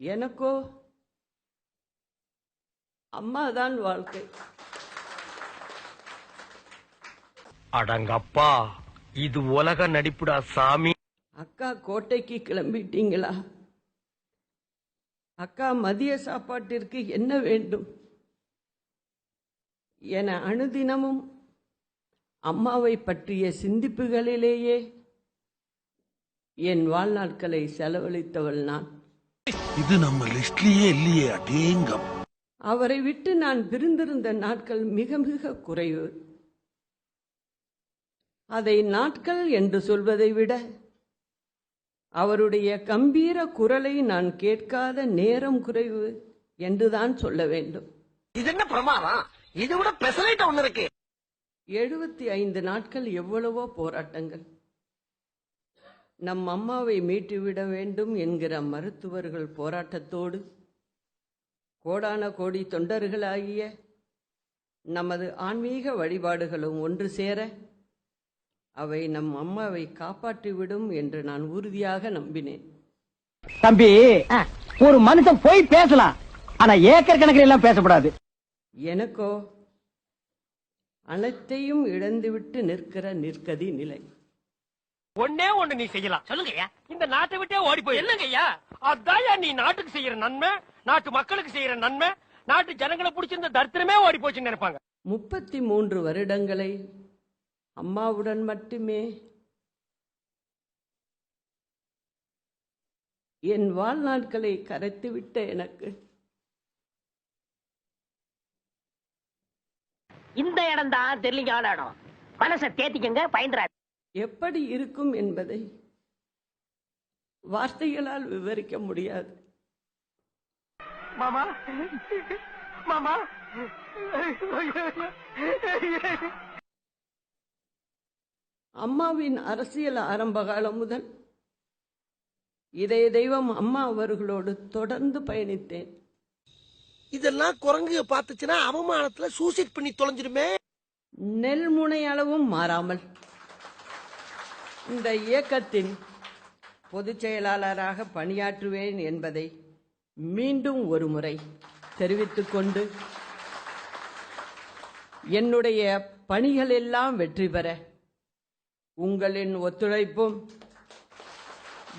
எனக்கோ அம்மாதான் வாழ்க்கை. அடங்கப்பா, இது உலக நடிப்புடா சாமி. அக்கா கோட்டைக்கு கிளம்பிட்டீங்களா? அக்கா மதிய சாப்பாட்டிற்கு என்ன வேண்டும் என அனுதினமும் அம்மாவை பற்றிய சிந்திப்புகளிலேயே என் வாழ்நாட்களை செலவழித்தவள் நான். இது நம்ம லிஸ்ட்லயே இல்லையே. அடேங்க. அவரை விட்டு நான் பிரிந்திருந்த நாட்கள் மிக மிக குறைவு. அதை நாட்கள் என்று சொல்வதை விட அவருடைய கம்பீர குரலை நான் கேட்காத நேரம் குறைவு என்றுதான் சொல்ல வேண்டும். இது என்ன பிரமாதம்? இது விட பெசலைட் ஒண்ணு இருக்கு. 75 நாட்கள் எவ்வளவோ போராட்டங்கள். நம் அம்மாவை மீட்டுவிட வேண்டும் என்கிற மருத்துவர்கள் போராட்டத்தோடு கோடான கோடி தொண்டர்களாகிய நமது ஆன்மீக வழிபாடுகளும் ஒன்று சேர அவை நம் அம்மாவை காப்பாற்றிவிடும் என்று நான் உறுதியாக நம்பினேன். தம்பி, ஒரு மனுஷன் போய் பேசலாம், ஆனா ஏக்கர் கணக்கில் எல்லாம் பேசக்கூடாது. எனக்கோ அனைத்தையும் இழந்துவிட்டு நிற்கிற நிற்கதி நிலை. ஒன்னே ஒண்ணு நீ செய்யலாம். சொல்லுங்கய்யா. இந்த நாட்டை விட்டே ஓடி போய். என்னங்கய்யா? அதான் நீ நாட்டுக்கு செய்யற நன்மை, நாட்டு மக்களுக்கு செய்யற நன்மை, நாட்டு ஜனங்களை பிடிச்சிருந்த தரித்திரமே ஓடி போச்சுன்னு நினைப்பாங்க. 33 வருடங்களை அம்மாவுடன் மட்டுமே என் வாழ்நாட்களை கரைத்துவிட்ட எனக்கு இந்த இடம் தான் தெரியலிங்கான இடம். மனசை தேத்திக்கங்க, பயந்துராது. எப்படி இருக்கும் என்பதை வார்த்தைகளால் விவரிக்க முடியாது. மாமா, மாமா, அம்மாவின் அரசியல் ஆரம்ப காலம் முதல் இதய தெய்வம் அம்மா அவர்களோடு தொடர்ந்து பயணித்தேன். இதெல்லாம் குரங்கு பார்த்துச்சுன்னா அவமானத்துல சூசைட் பண்ணி தொலைஞ்சிருமே. நெல் முனை அளவும் மாறாமல் இந்த இயக்கத்தின் பொதுச் செயலாளராக பணியாற்றுவேன் என்பதை மீண்டும் ஒரு முறை தெரிவித்துக் கொண்டு என்னுடைய பணிகள் எல்லாம் வெற்றி பெற உங்களின் ஒத்துழைப்பும்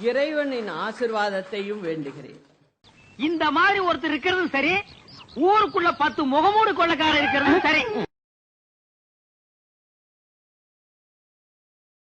இறைவனின் ஆசீர்வாதத்தையும் வேண்டுகிறேன். இந்த மாதிரி ஒருத்தர் இருக்கிறது சரி, ஊருக்குள்ள 10 முகமூடு கொள்ளக்காரர் இருக்கிறது சரி.